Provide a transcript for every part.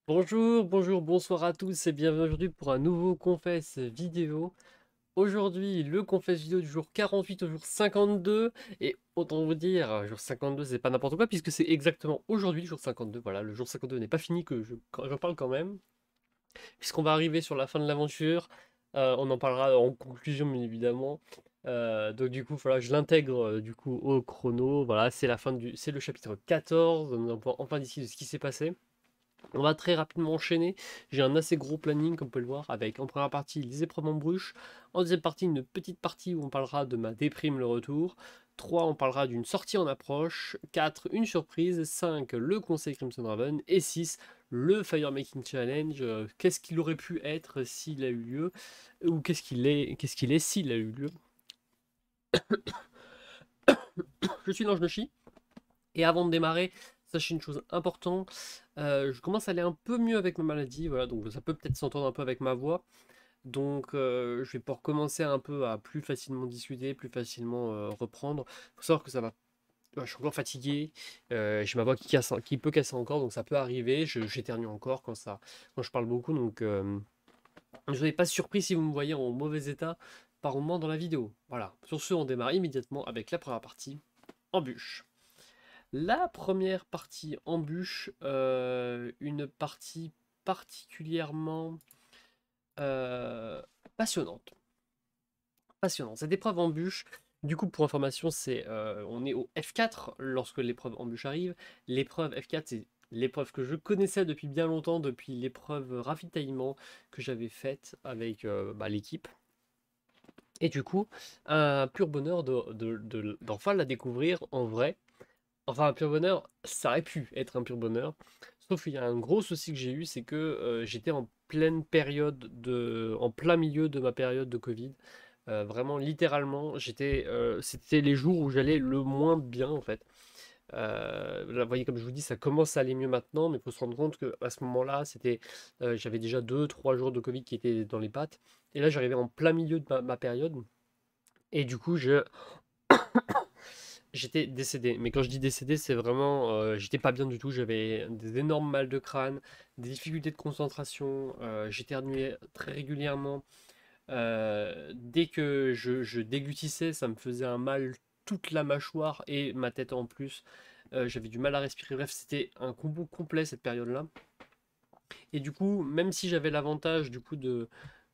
Bonjour, bonjour, bonsoir à tous et bienvenue pour un nouveau Confess vidéo. Aujourd'hui, le Confess vidéo du jour 48 au jour 52. Et autant vous dire, jour 52, c'est pas n'importe quoi puisque c'est exactement aujourd'hui, le jour 52. Voilà, le jour 52 n'est pas fini, j'en parle quand même. Puisqu'on va arriver sur la fin de l'aventure. On en parlera en conclusion, bien évidemment. Donc du coup, voilà, je l'intègre du coup au chrono. Voilà, c'est le chapitre 14. On va enfin discuter de ce qui s'est passé. On va très rapidement enchaîner. J'ai un assez gros planning, comme vous pouvez le voir, avec en première partie les épreuves en bruche, en deuxième partie une petite partie où on parlera de ma déprime le retour, 3 on parlera d'une sortie en approche, 4 une surprise, 5 le conseil Crimson Raven, et 6 le Fire Making Challenge. Qu'est-ce qu'il aurait pu être s'il a eu lieu, ou qu'est-ce qu'il est s'il a eu lieu. Je suis Lange Noshi, et avant de démarrer, sachez une chose importante, je commence à aller un peu mieux avec ma maladie, voilà, donc ça peut peut-être s'entendre un peu avec ma voix. Donc je vais pouvoir commencer un peu à plus facilement discuter, plus facilement reprendre. Faut savoir que ça va. Je suis encore fatigué, j'ai ma voix qui peut casser encore, donc ça peut arriver. J'éternue encore quand je parle beaucoup, donc ne soyez pas surpris si vous me voyez en mauvais état par moment dans la vidéo. Voilà. Sur ce, on démarre immédiatement avec la première partie, embûche. La première partie embûche, une partie particulièrement euh, passionnante. Passionnant. Cette épreuve embûche, du coup, pour information, on est au F4 lorsque l'épreuve embûche arrive. L'épreuve F4, c'est l'épreuve que je connaissais depuis bien longtemps, depuis l'épreuve ravitaillement que j'avais faite avec l'équipe. Et du coup, un pur bonheur d'enfin la découvrir en vrai. Enfin, un pur bonheur, ça aurait pu être un pur bonheur. Sauf qu'il y a un gros souci que j'ai eu, c'est que j'étais en pleine en plein milieu de ma période de Covid. Vraiment, littéralement, c'était les jours où j'allais le moins bien en fait. Là, vous voyez, comme je vous dis, ça commence à aller mieux maintenant, mais il faut se rendre compte qu'à ce moment-là, j'avais déjà 2, 3 jours de Covid qui étaient dans les pattes. Et là, j'arrivais en plein milieu de ma période. Et du coup, j'étais décédé. Mais quand je dis décédé, c'est vraiment, j'étais pas bien du tout. J'avais des énormes mal de crâne, des difficultés de concentration. J'éternuais très régulièrement. Dès que je déglutissais, ça me faisait un mal toute la mâchoire et ma tête en plus. J'avais du mal à respirer. Bref, c'était un combo complet cette période-là. Et du coup, même si j'avais l'avantage du coup du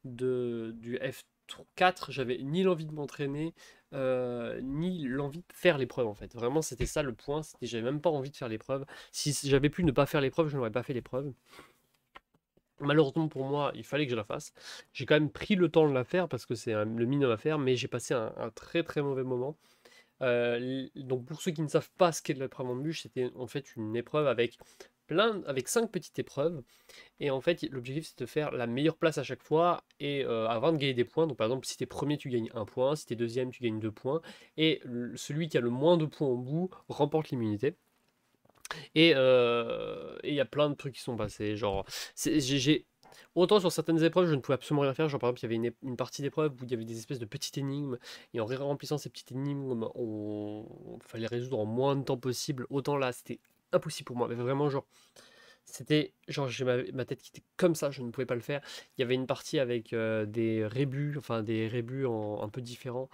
F4, j'avais ni l'envie de m'entraîner, ni l'envie de faire l'épreuve en fait. Vraiment, c'était ça le point. J'avais même pas envie de faire l'épreuve. Si j'avais pu ne pas faire l'épreuve, je n'aurais pas fait l'épreuve. Malheureusement pour moi, il fallait que je la fasse. J'ai quand même pris le temps de la faire parce que le minimum à faire, mais j'ai passé un très très mauvais moment. Donc pour ceux qui ne savent pas ce qu'est de l'épreuve en bûche, c'était en fait une épreuve avec 5 petites épreuves. Et en fait, l'objectif c'est de faire la meilleure place à chaque fois et avant de gagner des points. Donc par exemple, si t'es premier, tu gagnes 1 point. Si t'es deuxième, tu gagnes 2 points. Et celui qui a le moins de points au bout remporte l'immunité. Et il y a plein de trucs qui sont passés. Genre, autant sur certaines épreuves, je ne pouvais absolument rien faire. Genre, par exemple, il y avait une partie d'épreuve où il y avait des espèces de petites énigmes. Et en remplissant ces petites énigmes, on fallait résoudre en moins de temps possible. Autant là, c'était impossible pour moi. Mais vraiment, genre, j'ai ma tête qui était comme ça, je ne pouvais pas le faire. Il y avait une partie avec des rébus, enfin des rébus un peu différents.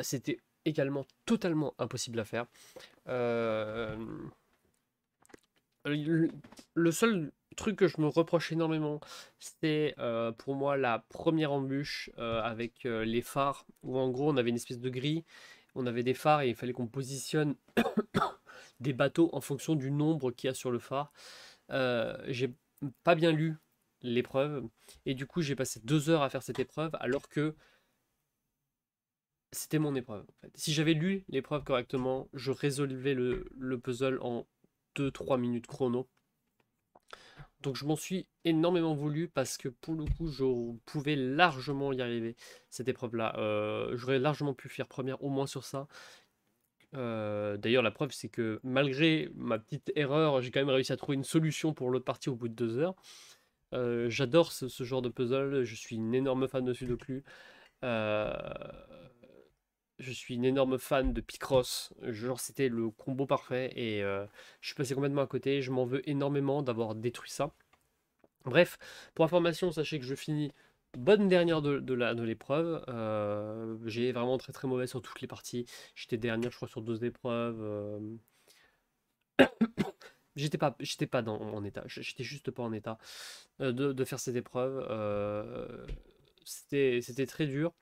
C'était également totalement impossible à faire. Euh, le le seul truc que je me reproche énormément, c'est pour moi la première embûche avec les phares, où en gros on avait une espèce de grille, on avait des phares et il fallait qu'on positionne des bateaux en fonction du nombre qu'il y a sur le phare. J'ai pas bien lu l'épreuve et du coup j'ai passé 2 heures à faire cette épreuve alors que c'était mon épreuve en fait. Si j'avais lu l'épreuve correctement, je résolvais le puzzle en 2, 3 minutes chrono. Donc je m'en suis énormément voulu parce que pour le coup, je pouvais largement y arriver, cette épreuve-là. J'aurais largement pu faire première au moins sur ça. D'ailleurs, la preuve, c'est que malgré ma petite erreur, j'ai quand même réussi à trouver une solution pour l'autre partie au bout de 2 heures. J'adore ce genre de puzzle, je suis une énorme fan de Sudoku. Euh, je suis une énorme fan de Picross. Genre, c'était le combo parfait et je suis passé complètement à côté. Je m'en veux énormément d'avoir détruit ça. Bref, pour information, sachez que je finis bonne dernière de l'épreuve. J'ai vraiment très très mauvais sur toutes les parties. J'étais dernière, je crois, sur 2 épreuves. J'étais pas en état. J'étais juste pas en état de faire cette épreuve. C'était très dur.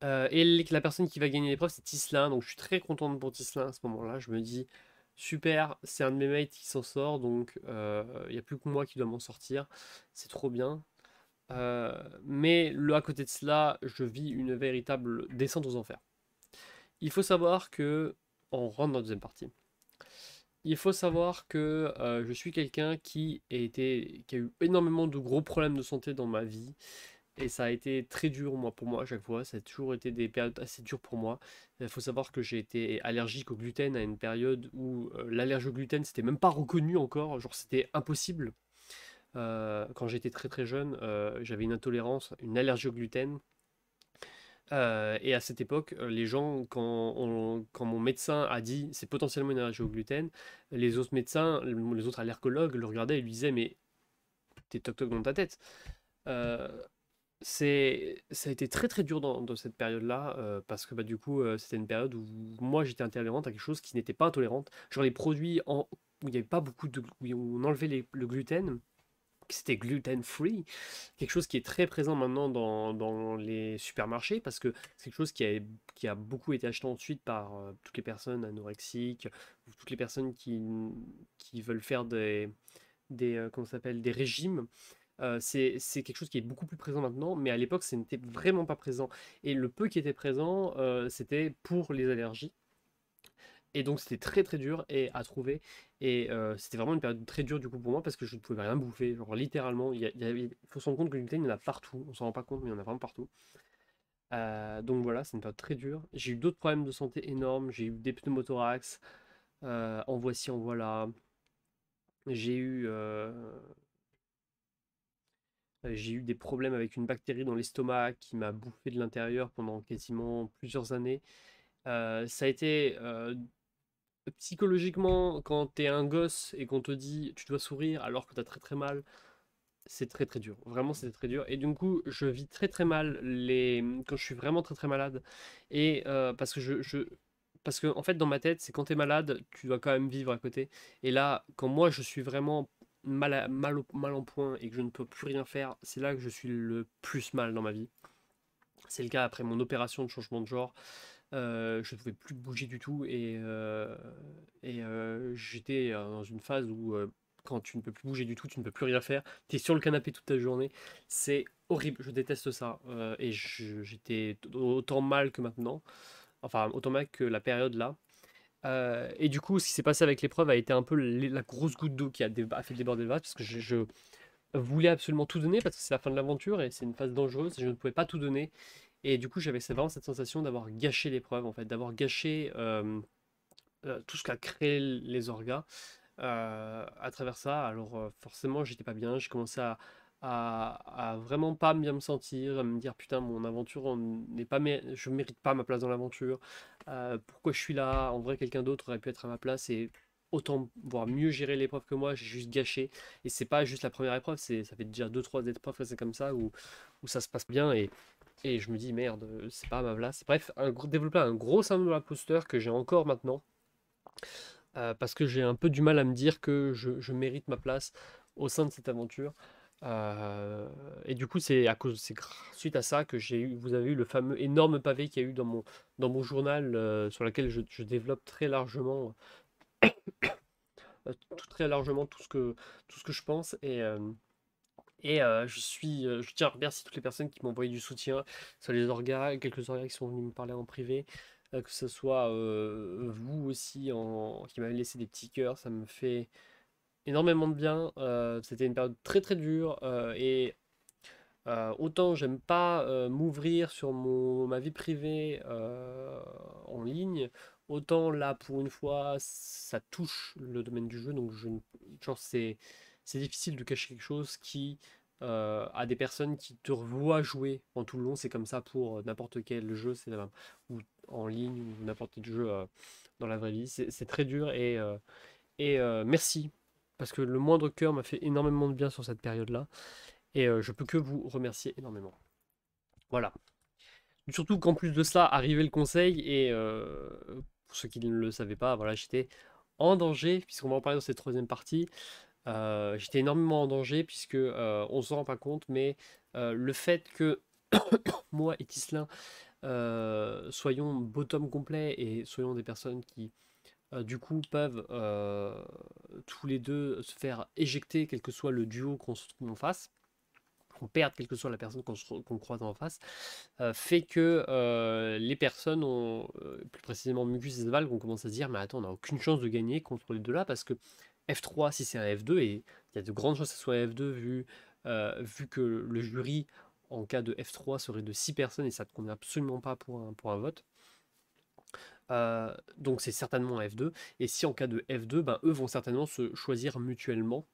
Et la personne qui va gagner l'épreuve, c'est Tislin. Donc je suis très contente pour Tislin à ce moment-là. Je me dis, super, c'est un de mes mates qui s'en sort. Donc il n'y a plus que moi qui dois m'en sortir. C'est trop bien. Mais à côté de cela, je vis une véritable descente aux enfers. Il faut savoir que, on rentre dans la deuxième partie. Il faut savoir que je suis quelqu'un qui a eu énormément de gros problèmes de santé dans ma vie. Et ça a été très dur pour moi à chaque fois. Ça a toujours été des périodes assez dures pour moi. Il faut savoir que j'ai été allergique au gluten à une période où l'allergie au gluten, c'était même pas reconnu encore. Genre, c'était impossible. Quand j'étais très très jeune, j'avais une intolérance, une allergie au gluten. Et à cette époque, les gens, quand mon médecin a dit c'est potentiellement une allergie au gluten, les autres médecins, les autres allergologues le regardaient et lui disaient mais t'es toc toc dans ta tête. Euh, Ça a été très très dur dans cette période-là, parce que bah, du coup, c'était une période où moi j'étais intolérante à quelque chose qui n'était pas intolérante. Genre les produits où il n'y avait pas beaucoup de. Où on enlevait le gluten, que c'était gluten free, quelque chose qui est très présent maintenant dans les supermarchés, parce que c'est quelque chose qui a beaucoup été acheté ensuite par toutes les personnes anorexiques, ou toutes les personnes qui veulent faire comment ça s'appelle, des régimes. C'est quelque chose qui est beaucoup plus présent maintenant, mais à l'époque, ce n'était vraiment pas présent. Et le peu qui était présent, c'était pour les allergies. Et donc, c'était très très dur à trouver. Et c'était vraiment une période très dure du coup pour moi parce que je ne pouvais rien bouffer. Genre, littéralement, il faut se rendre compte que le gluten, il y en a partout. On s'en rend pas compte, mais il y en a vraiment partout. Donc voilà, c'est une période très dure. J'ai eu d'autres problèmes de santé énormes. J'ai eu des pneumothorax. En voici, en voilà. J'ai eu. J'ai eu des problèmes avec une bactérie dans l'estomac qui m'a bouffé de l'intérieur pendant quasiment plusieurs années. Ça a été psychologiquement, quand t'es un gosse et qu'on te dit tu dois sourire alors que t'as très très mal, c'est très très dur. Vraiment, c'est très dur. Et du coup, je vis très très mal quand je suis vraiment très très malade. Et parce que parce que en fait, dans ma tête, c'est quand t'es malade, tu dois quand même vivre à côté. Et là, quand moi je suis vraiment mal en point et que je ne peux plus rien faire, c'est là que je suis le plus mal dans ma vie. C'est le cas après mon opération de changement de genre. Je ne pouvais plus bouger du tout et j'étais dans une phase où quand tu ne peux plus bouger du tout, tu ne peux plus rien faire, tu es sur le canapé toute ta journée. C'est horrible, je déteste ça. J'étais autant mal que maintenant, enfin autant mal que la période là. Et du coup, ce qui s'est passé avec l'épreuve a été un peu la grosse goutte d'eau qui a fait déborder le vase parce que je voulais absolument tout donner parce que c'est la fin de l'aventure et c'est une phase dangereuse et je ne pouvais pas tout donner. Et du coup, j'avais vraiment cette sensation d'avoir gâché l'épreuve, en fait, d'avoir gâché tout ce qu'a créé les orgas à travers ça. Alors, forcément, j'étais pas bien. J'ai commencé à vraiment pas bien me sentir, à me dire putain, mon aventure n'est pas, je mérite pas ma place dans l'aventure. Pourquoi je suis là? En vrai, quelqu'un d'autre aurait pu être à ma place et autant voire mieux gérer l'épreuve que moi. J'ai juste gâché. Et c'est pas juste la première épreuve, ça fait déjà deux trois épreuves que c'est comme ça où ça se passe bien et je me dis merde, c'est pas à ma place. Bref, développer un gros syndrome de l'imposteur que j'ai encore maintenant, parce que j'ai un peu du mal à me dire que je mérite ma place au sein de cette aventure. Et du coup, suite à ça que vous avez eu le fameux énorme pavé qu'il y a eu dans mon journal, sur lequel je développe très largement, très largement tout ce que je pense. Je tiens à remercier toutes les personnes qui m'ont envoyé du soutien, sur les orgas, quelques orgas qui sont venus me parler en privé, que ce soit vous aussi qui m'avez laissé des petits cœurs, ça me fait énormément de bien. C'était une période très très dure et autant j'aime pas m'ouvrir sur ma vie privée en ligne, autant là pour une fois ça touche le domaine du jeu, donc genre c'est difficile de cacher quelque chose qui à des personnes qui te revoient jouer en tout le long. C'est comme ça pour n'importe quel jeu, ou en ligne ou n'importe quel jeu dans la vraie vie. C'est très dur et merci. parce que le moindre cœur m'a fait énormément de bien sur cette période-là, et je peux que vous remercier énormément. Voilà. Surtout qu'en plus de cela, arrivait le conseil, et pour ceux qui ne le savaient pas, voilà, j'étais en danger, puisqu'on va en parler dans cette troisième partie. J'étais énormément en danger, puisque on se rend pas compte, mais le fait que moi et Tislin soyons bottom complet et soyons des personnes qui du coup peuvent tous les deux se faire éjecter quel que soit le duo qu'on fasse, qu'on perde quelle que soit la personne qu'on croise en face, fait que les personnes ont, plus précisément Mucus et Svalg, on commence à se dire mais attends, on n'a aucune chance de gagner contre les deux là, parce que F3 si c'est un F2, et il y a de grandes chances que ce soit un F2 vu que le jury en cas de F3 serait de 6 personnes, et ça ne convient absolument pas pour un vote. Donc c'est certainement un F2, et si en cas de F2, ben, eux vont certainement se choisir mutuellement,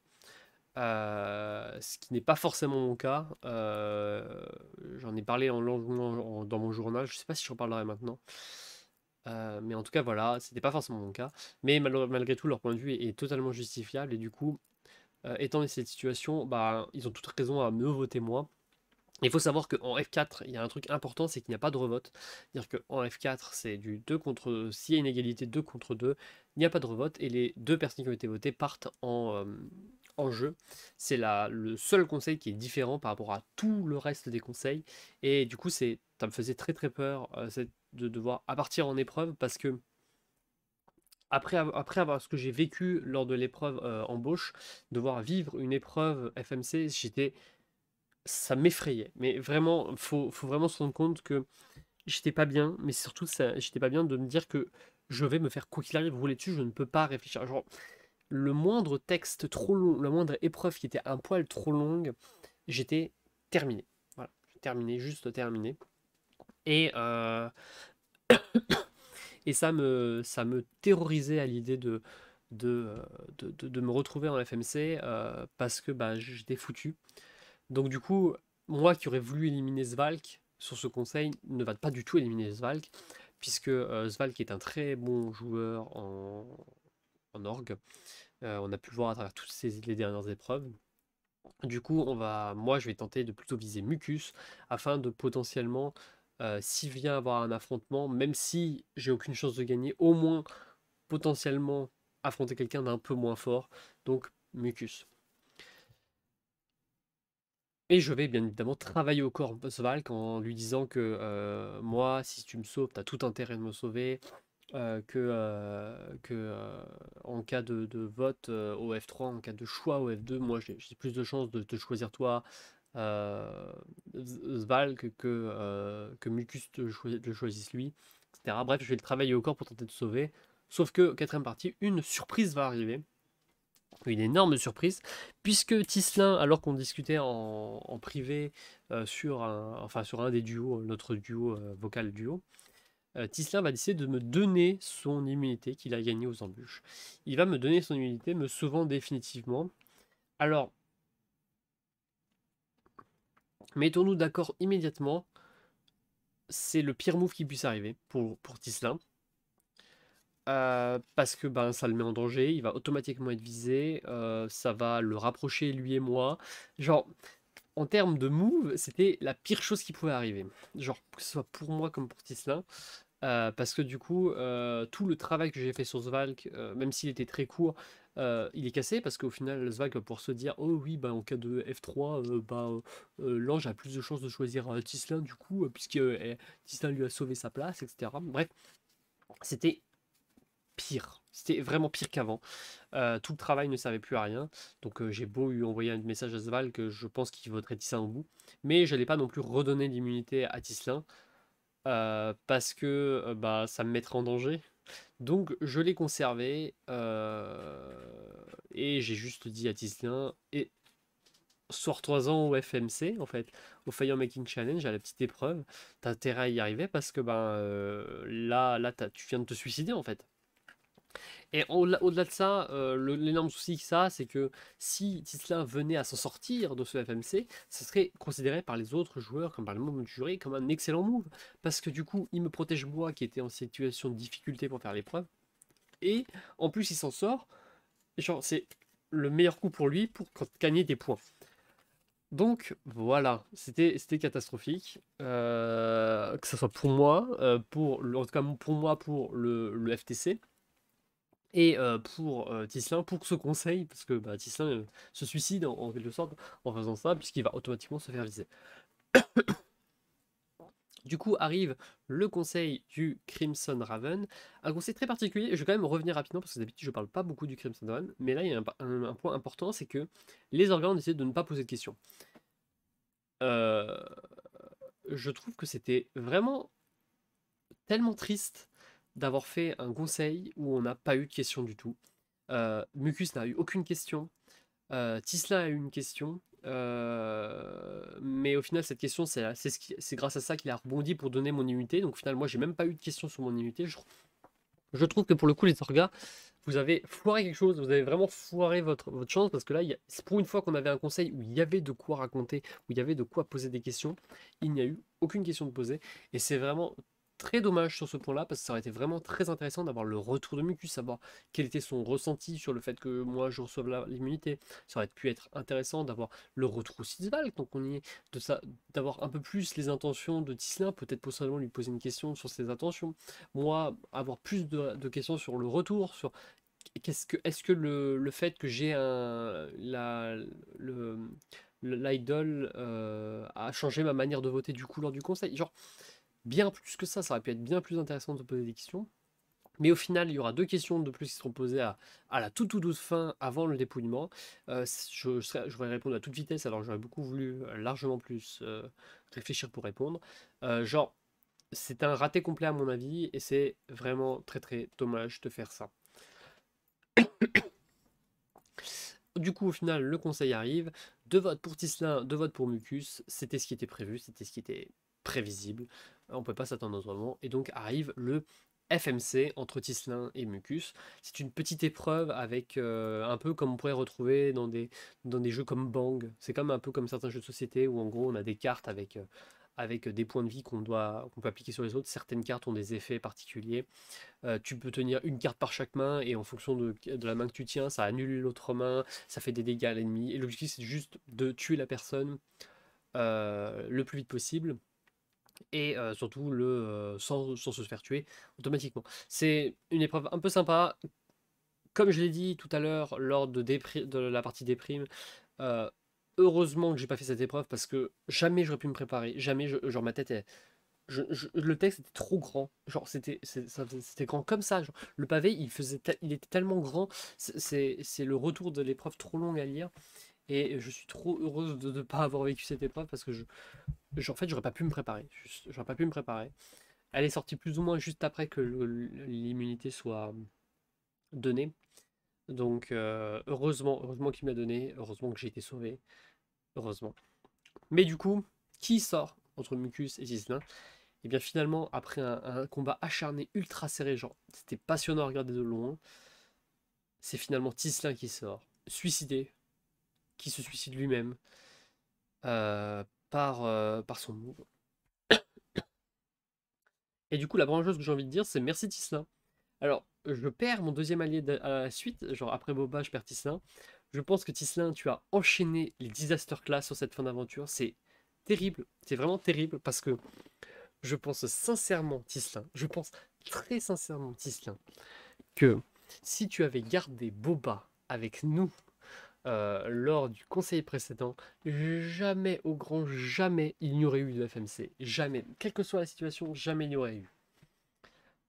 ce qui n'est pas forcément mon cas. J'en ai parlé dans mon journal, je ne sais pas si je reparlerai maintenant. Mais en tout cas, voilà, c'était pas forcément mon cas. Mais malgré tout, leur point de vue est totalement justifiable. Et du coup, étant dans cette situation, bah, ils ont toute raison à me voter moi. Il faut savoir qu'en F4, il y a un truc important, c'est qu'il n'y a pas de revote. C'est-à-dire qu'en F4, c'est du 2 contre... S'il y a une égalité 2 contre 2, il n'y a pas de revote, et les deux personnes qui ont été votées partent en jeu. C'est le seul conseil qui est différent par rapport à tout le reste des conseils. Et du coup, ça me faisait très très peur de devoir partir en épreuve, parce que après avoir ce que j'ai vécu lors de l'épreuve embauche, devoir vivre une épreuve FMC, ça m'effrayait. Mais vraiment, faut vraiment se rendre compte que j'étais pas bien, mais surtout, j'étais pas bien de me dire que je vais me faire quoi qu'il arrive rouler dessus, je ne peux pas réfléchir. Genre, le moindre texte trop long, la moindre épreuve qui était un poil trop longue, j'étais terminé. Voilà, terminé, juste terminé. Et, et ça me terrorisait à l'idée de, de me retrouver en FMC, parce que bah, j'étais foutu. Donc du coup, moi qui aurais voulu éliminer Svalk sur ce conseil, ne va pas du tout éliminer Svalk, puisque Svalk est un très bon joueur en orgue. On a pu le voir à travers toutes les dernières épreuves. Du coup, moi je vais tenter de plutôt viser Mucus, afin de potentiellement, s'il vient avoir un affrontement, même si j'ai aucune chance de gagner, au moins potentiellement affronter quelqu'un d'un peu moins fort, donc Mucus. Et je vais bien évidemment travailler au corps Svalk en lui disant que moi, si tu me sauves, tu as tout intérêt de me sauver, en cas de vote au F3, en cas de choix au F2, moi j'ai plus de chances de te choisir toi, euh, Svalk, que Mucus le choisisse lui, etc. Bref, je vais le travailler au corps pour tenter de sauver. Sauf que, quatrième partie, une surprise va arriver. Une énorme surprise, puisque Tislin, alors qu'on discutait en privé sur un des duos, notre duo vocal duo, Tislin va décider de me donner son immunité qu'il a gagnée aux embûches. Il va me donner son immunité, me sauvant définitivement. Alors, mettons-nous d'accord immédiatement, c'est le pire move qui puisse arriver pour Tislin. Parce que ben, ça le met en danger, il va automatiquement être visé, ça va le rapprocher lui et moi. Genre, en termes de move, c'était la pire chose qui pouvait arriver. Genre, que ce soit pour moi comme pour Tislin. Parce que du coup, tout le travail que j'ai fait sur Svalk, même s'il était très court, il est cassé, parce qu'au final, Svalk va pouvoir se dire oh oui, bah, en cas de F3, l'ange a plus de chances de choisir Tislin, du coup, puisque Tislin lui a sauvé sa place, etc. Bref, c'était pire. C'était vraiment pire qu'avant. Tout le travail ne servait plus à rien. Donc j'ai beau lui envoyer un message à Sval que je pense qu'il voterait Tissin au bout. Mais je n'allais pas non plus redonner l'immunité à Tislin. Parce que bah, ça me mettrait en danger. Donc je l'ai conservé. Et j'ai juste dit à Tislin, et sors-toi-en au FMC, en fait, au Fire Making Challenge, à la petite épreuve. T'as intérêt à y arriver, parce que ben, là tu viens de te suicider, en fait. Et au-delà de ça, l'énorme souci que ça, c'est que si Tisla venait à s'en sortir de ce FMC, ce serait considéré par les autres joueurs, comme par les membres du jury, comme un excellent move. Parce que du coup, il me protège moi qui était en situation de difficulté pour faire l'épreuve. Et en plus, il s'en sort. Genre, le meilleur coup pour lui pour gagner des points. Donc voilà, c'était catastrophique. Que ce soit pour moi, en tout cas pour moi pour le FTC, et pour Tisselin pour ce conseil, parce que bah, Tisselin se suicide en quelque sorte en faisant ça, puisqu'il va automatiquement se faire viser. Du coup arrive le conseil du Crimson Raven, un conseil très particulier. Je vais quand même revenir rapidement parce que d'habitude je parle pas beaucoup du Crimson Raven, mais là il y a un point important, c'est que les organes ont décidé de ne pas poser de questions. Euh, je trouve que c'était vraiment tellement triste d'avoir fait un conseil où on n'a pas eu de questions du tout. Mucus n'a eu aucune question. Tisla a eu une question. Mais au final, cette question, c'est grâce à ça qu'il a rebondi pour donner mon immunité. Donc, au final, moi, j'ai même pas eu de question sur mon immunité. Je trouve que pour le coup, les orgas, vous avez foiré quelque chose. Vous avez vraiment foiré votre chance parce que là, c'est pour une fois qu'on avait un conseil où il y avait de quoi raconter, où il y avait de quoi poser des questions. Il n'y a eu aucune question de poser. Et c'est vraiment très dommage sur ce point-là parce que ça aurait été vraiment très intéressant d'avoir le retour de Mucus, savoir quel était son ressenti sur le fait que moi je reçoive l'immunité. Ça aurait pu être intéressant d'avoir le retour aussi de Svalk, donc on y est, de ça, d'avoir un peu plus les intentions de Tislin, peut-être possiblement lui poser une question sur ses intentions. Moi, avoir plus de questions sur le retour, sur est-ce que le fait que j'ai le, l'idol a changé ma manière de voter du coup lors du conseil? Genre, bien plus que ça aurait pu être bien plus intéressant de poser des questions. Mais au final, il y aura deux questions de plus qui seront posées à la toute fin avant le dépouillement. Je vais répondre à toute vitesse, alors j'aurais beaucoup voulu largement plus réfléchir pour répondre. Genre, c'est un raté complet à mon avis, et c'est vraiment très très dommage de faire ça. Du coup, au final, le conseil arrive. Deux votes pour Tislin, deux votes pour Mucus. C'était ce qui était prévu, c'était ce qui était prévisible. On ne peut pas s'attendre autrement. Et donc arrive le FMC entre Tislin et Mucus. C'est une petite épreuve avec un peu comme on pourrait retrouver dans des jeux comme Bang. C'est comme un peu comme certains jeux de société où en gros on a des cartes avec des points de vie qu'on peut appliquer sur les autres. Certaines cartes ont des effets particuliers. Tu peux tenir une carte par chaque main et en fonction de la main que tu tiens, ça annule l'autre main, ça fait des dégâts à l'ennemi. Et l'objectif, c'est juste de tuer la personne le plus vite possible et surtout sans se faire tuer automatiquement. C'est une épreuve un peu sympa. Comme je l'ai dit tout à l'heure lors de la partie déprime, euh, heureusement que j'ai pas fait cette épreuve parce que jamais j'aurais pu me préparer. Jamais, genre ma tête est le texte était trop grand. Genre, c'était grand comme ça. Genre, le pavé, il était tellement grand. C'est le retour de l'épreuve trop longue à lire. Et je suis trop heureuse de ne pas avoir vécu cette épreuve parce que en fait, j'aurais pas pu me préparer. J'aurais pas pu me préparer. Elle est sortie plus ou moins juste après que l'immunité soit donnée. Donc, heureusement qu'il me l'a donné. Heureusement que j'ai été sauvé. Heureusement. Mais du coup, qui sort entre Mucus et Gislin? Et bien finalement, après un combat acharné, ultra serré, genre c'était passionnant à regarder de loin, c'est finalement Tislin qui sort, suicidé, qui se suicide lui-même par son move. Et du coup, la première chose que j'ai envie de dire, c'est merci Tislin. Alors, je perds mon deuxième allié à la suite, genre après Boba, je perds Tislin. Je pense que Tislin, tu as enchaîné les disaster class sur cette fin d'aventure. C'est terrible, c'est vraiment terrible parce que je pense sincèrement, Tislin, je pense très sincèrement, Tislin, que si tu avais gardé Boba avec nous lors du conseil précédent, jamais, au grand jamais, il n'y aurait eu de FMC. Jamais. Quelle que soit la situation, jamais il n'y aurait eu.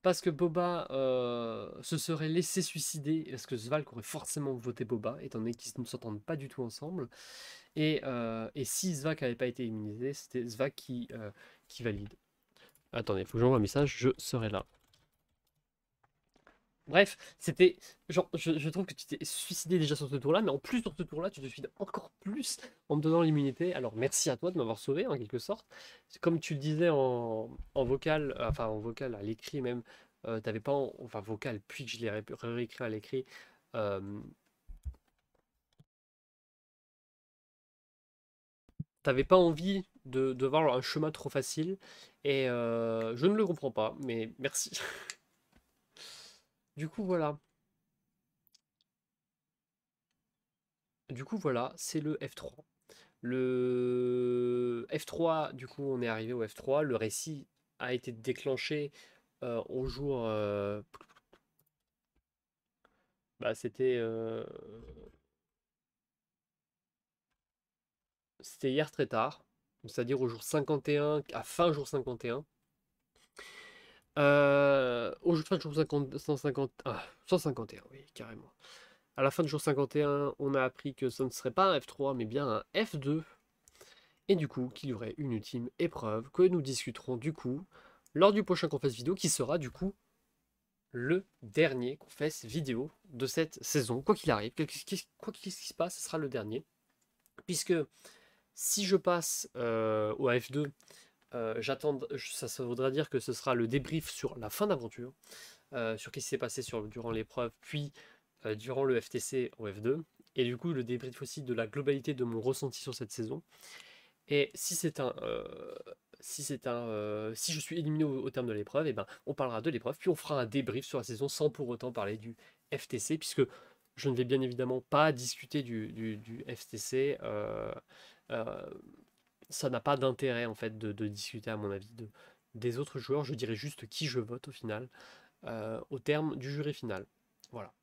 Parce que Boba se serait laissé suicider, parce que Svalk aurait forcément voté Boba, étant donné qu'ils ne s'entendent pas du tout ensemble. Et si Svalk n'avait pas été immunisé, c'était Svalk qui valide. Attendez, il faut que j'envoie un message, je serai là. Bref, c'était. Genre, je trouve que tu t'es suicidé déjà sur ce tour-là, mais en plus sur ce tour-là, tu te suicides encore plus en me donnant l'immunité. Alors merci à toi de m'avoir sauvé en quelque sorte. Comme tu le disais en vocal, enfin en vocal, à l'écrit même, t'avais pas. Enfin vocal, puis que je l'ai réécrit à l'écrit. euh, T'avais pas envie de voir un chemin trop facile. Et je ne le comprends pas, mais merci. Du coup, voilà. Du coup, voilà, c'est le F3. Le F3, du coup, on est arrivé au F3. Le récit a été déclenché au jour. Bah, c'était hier très tard, c'est-à-dire au jour 51, à fin jour 51. Au fin de jour 50, 150, 151, oui, carrément. À la fin de jour 51, on a appris que ce ne serait pas un F3, mais bien un F2. Et du coup, qu'il y aurait une ultime épreuve que nous discuterons du coup lors du prochain Confess vidéo, qui sera du coup le dernier Confess vidéo de cette saison. Quoi qu'il arrive, quoi qu'il se passe, ce sera le dernier. Puisque si je passe au F2, ça voudra dire que ce sera le débrief sur la fin d'aventure, sur ce qui s'est passé durant l'épreuve, puis durant le FTC au F2, et du coup le débrief aussi de la globalité de mon ressenti sur cette saison. Et si je suis éliminé au terme de l'épreuve, et ben, on parlera de l'épreuve, puis on fera un débrief sur la saison sans pour autant parler du FTC, puisque je ne vais bien évidemment pas discuter du FTC. Euh, Ça n'a pas d'intérêt en fait de discuter, à mon avis, des autres joueurs. Je dirais juste qui je vote au final, au terme du jury final. Voilà.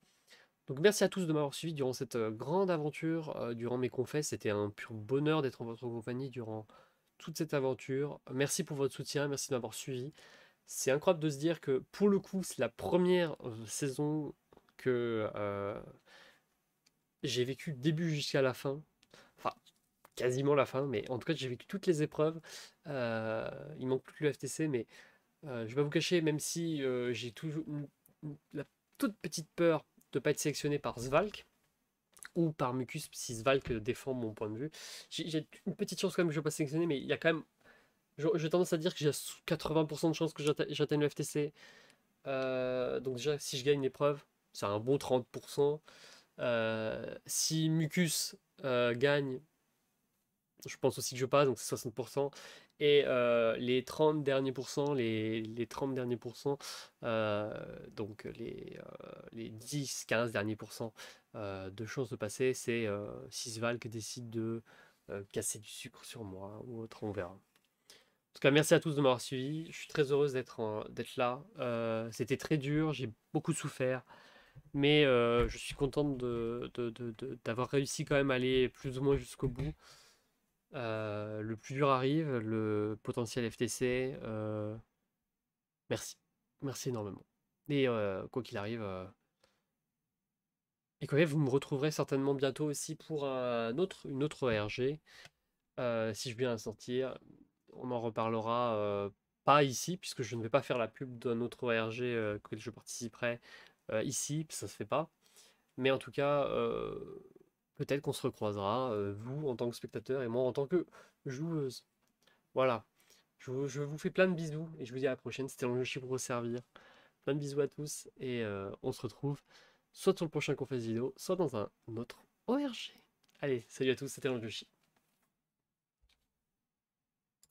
Donc merci à tous de m'avoir suivi durant cette grande aventure, durant mes confesses. C'était un pur bonheur d'être en votre compagnie durant toute cette aventure. Merci pour votre soutien, merci de m'avoir suivi. C'est incroyable de se dire que pour le coup, c'est la première saison que j'ai vécu du début jusqu'à la fin. Enfin, quasiment la fin, mais en tout cas, j'ai vécu toutes les épreuves. Il manque plus que le FTC, mais je vais pas vous cacher, même si j'ai toujours la toute petite peur de ne pas être sélectionné par Svalk ou par Mucus si Svalk défend mon point de vue. J'ai une petite chance quand même que je ne vais pas sélectionner, mais il y a quand même. J'ai tendance à dire que j'ai 80% de chances que j'atteigne le FTC. Donc déjà, si je gagne l'épreuve, c'est un bon 30%. Si Mucus gagne, je pense aussi que je passe, donc c'est 60%. Et les 30 derniers pourcents, les 30 derniers pourcents, donc les 10-15 derniers pourcents de chances de passer, c'est si Svalk décide de casser du sucre sur moi ou autre, on verra. En tout cas, merci à tous de m'avoir suivi. Je suis très heureuse d'être là. C'était très dur, j'ai beaucoup souffert, mais je suis contente d'avoir réussi quand même à aller plus ou moins jusqu'au bout. Le plus dur arrive, le potentiel FTC. Merci. Merci énormément. Et quoi qu'il arrive, vous me retrouverez certainement bientôt aussi pour une autre ORG. Si je viens à sortir, on en reparlera pas ici, puisque je ne vais pas faire la pub d'un autre ORG que je participerai ici, ça se fait pas. Mais en tout cas, peut-être qu'on se recroisera, vous en tant que spectateur et moi en tant que joueuse. Voilà. Je vous fais plein de bisous et je vous dis à la prochaine. C'était l'enjeu pour vous servir. Plein de bisous à tous et on se retrouve soit sur le prochain confesse vidéo, soit dans un autre ORG. Allez, salut à tous, c'était l'enjeu.